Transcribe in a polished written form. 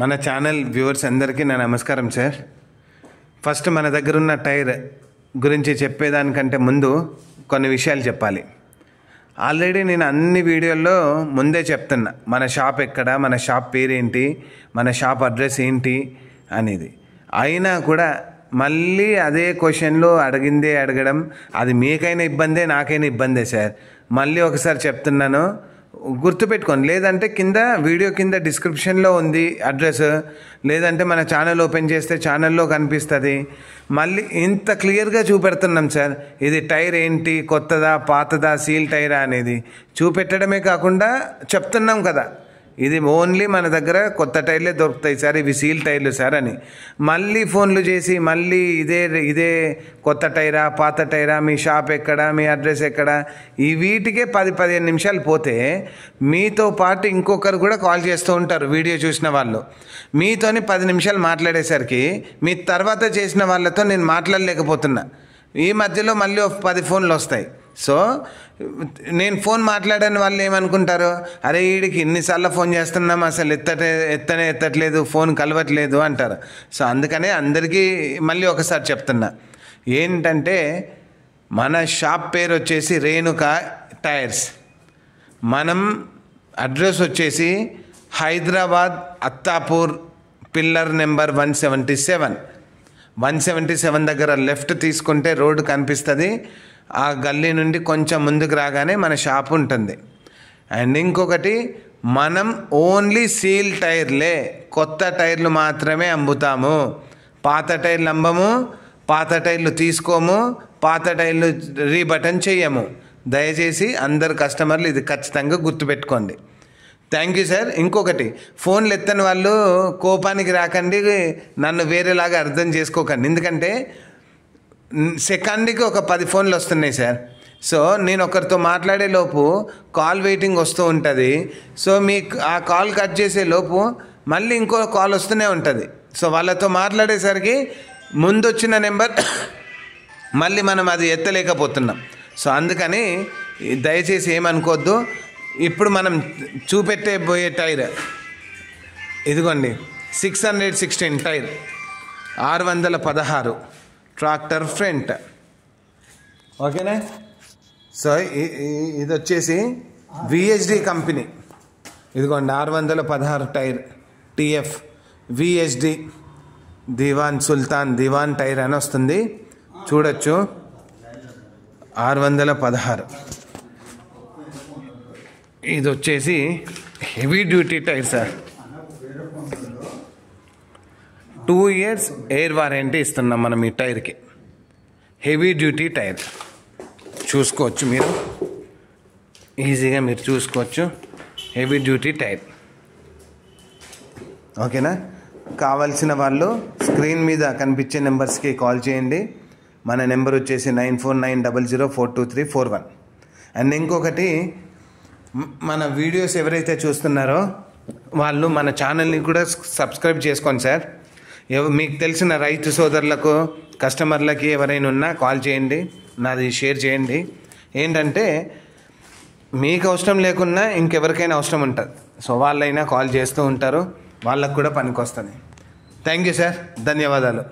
మన channel viewers అందరికీ నా నమస్కారం సార్. ఫస్ట్ మన దగ్గర ఉన్న టైర్ గురించి చెప్పేదానికంటే ముందు కొన్ని విషయాలు చెప్పాలి. ఆల్రెడీ నేను అన్ని వీడియోల్లో ముందే చెప్తున్నా మన షాప్ ఎక్కడ, మన షాప్ పేరేంటి, మన షాప్ అడ్రస్ ఏంటి అనేది. అయినా కూడా మళ్ళీ అదే క్వశ్చన్లు అడిగిందే అడగడం అది మీకైనా ఇబ్బందే, నాకైనా ఇబ్బందే సార్. మళ్ళీ ఒకసారి చెప్తున్నాను, గుర్తుపెట్టుకోండి. లేదంటే కింద వీడియో కింద డిస్క్రిప్షన్లో ఉంది అడ్రస్, లేదంటే మన ఛానల్ ఓపెన్ చేస్తే ఛానల్లో కనిపిస్తుంది. మళ్ళీ ఇంత క్లియర్గా చూపెడుతున్నాం సార్. ఇది టైర్ ఏంటి, కొత్తదా పాతదా, సీల్ టైరా అనేది చూపెట్టడమే కాకుండా చెప్తున్నాం కదా, ఇది ఓన్లీ మన దగ్గర కొత్త టైర్లే దొరుకుతాయి సార్, ఇవి సీల్ టైర్లు సార్ అని. మళ్ళీ ఫోన్లు చేసి మళ్ళీ ఇదే కొత్త టైరా పాత టైరా, మీ షాప్ ఎక్కడ, మీ అడ్రస్ ఎక్కడ, ఈ వీటికే 10-15 నిమిషాలు పోతే మీతో పాటు ఇంకొకరు కూడా కాల్ చేస్తూ ఉంటారు. వీడియో చూసిన వాళ్ళు మీతోని 10 నిమిషాలు మాట్లాడేసరికి మీ తర్వాత చేసిన వాళ్ళతో నేను మాట్లాడలేకపోతున్నా. ఈ మధ్యలో మళ్ళీ 10 ఫోన్లు వస్తాయి. సో నేను ఫోన్ మాట్లాడని వాళ్ళు ఏమనుకుంటారు, అరే వీడికి ఇన్నిసార్లు ఫోన్ చేస్తున్నాం అసలు ఎత్తట్లేదు, ఫోన్ కలవట్లేదు అంటారు. సో అందుకనే అందరికీ మళ్ళీ ఒకసారి చెప్తున్నా, ఏంటంటే మన షాప్ పేరు వచ్చేసి రేణుకా టైర్స్. మనం అడ్రస్ వచ్చేసి హైదరాబాద్ అత్తాపూర్ పిల్లర్ నెంబర్ 177 దగ్గర లెఫ్ట్ తీసుకుంటే రోడ్డు కనిపిస్తుంది. ఆ గల్లీ నుండి కొంచెం ముందుకు రాగానే మన షాప్ ఉంటుంది. అండ్ ఇంకొకటి, మనం ఓన్లీ సీల్ టైర్లే, కొత్త టైర్లు మాత్రమే అమ్ముతాము. పాత టైర్లు అమ్మము, పాత టైర్లు తీసుకోము, పాత టైర్లు రీబటన్ చేయము. దయచేసి అందరు కస్టమర్లు ఇది ఖచ్చితంగా గుర్తుపెట్టుకోండి. Thank you sir. ఇంకొకటి, ఫోన్లు ఎత్తని వాళ్ళు కోపానికి రాకండి, నన్ను వేరేలాగా అర్థం చేసుకోకండి. ఎందుకంటే సెకండ్కి ఒక 10 ఫోన్లు వస్తున్నాయి సార్. సో నేను ఒకరితో మాట్లాడే లోపు కాల్ వెయిటింగ్ వస్తూ ఉంటుంది. సో మీకు ఆ కాల్ కట్ చేసే లోపు మళ్ళీ ఇంకో కాల్ వస్తూనే ఉంటుంది. సో వాళ్ళతో మాట్లాడేసరికి ముందు వచ్చిన నెంబర్ మళ్ళీ మనం అది ఎత్తలేకపోతున్నాం. సో అందుకని దయచేసి ఏమనుకోవద్దు. ఇప్పుడు మనం చూపెట్టబోయే టైర్ ఇదిగోండి, 616 టైర్, 616 ట్రాక్టర్ ఫ్రంట్. ఓకేనా? సో ఇది వచ్చేసి విహెచ్డి కంపెనీ. ఇదిగోండి 616 tyre, TF VHD Diwan Sultan Diwan tyre అని వస్తుంది, చూడొచ్చు. 616. ఇది వచ్చేసి heavy duty tyre sir. 2 years air warranty ఇస్తున్నాం మనం ఈ టైర్కి. హెవీ డ్యూటీ టైర్ చూసుకోవచ్చు, మీరు ఈజీగా మీరు చూసుకోవచ్చు. Heavy duty tyre. ఓకేనా? కావాల్సిన వాళ్ళు స్క్రీన్ మీద కనిపించే నెంబర్స్కి కాల్ చేయండి. మన నెంబర్ వచ్చేసి 9490042341. అండ్ ఇంకొకటి, మన వీడియోస్ ఎవరైతే చూస్తున్నారో వాళ్ళు మన ఛానల్ని కూడా సబ్స్క్రైబ్ చేసుకోండి సార్. మీకు తెలిసిన రైతు సోదరులకు, కస్టమర్లకి ఎవరైనా ఉన్నా కాల్ చేయండి, నాది షేర్ చేయండి. ఏంటంటే మీకు అవసరం లేకున్నా ఇంకెవరికైనా అవసరం ఉంటుంది. సో వాళ్ళైనా కాల్ చేస్తూ ఉంటారు, వాళ్ళకు కూడా పనికి వస్తుంది. థ్యాంక్ యూ సార్, ధన్యవాదాలు.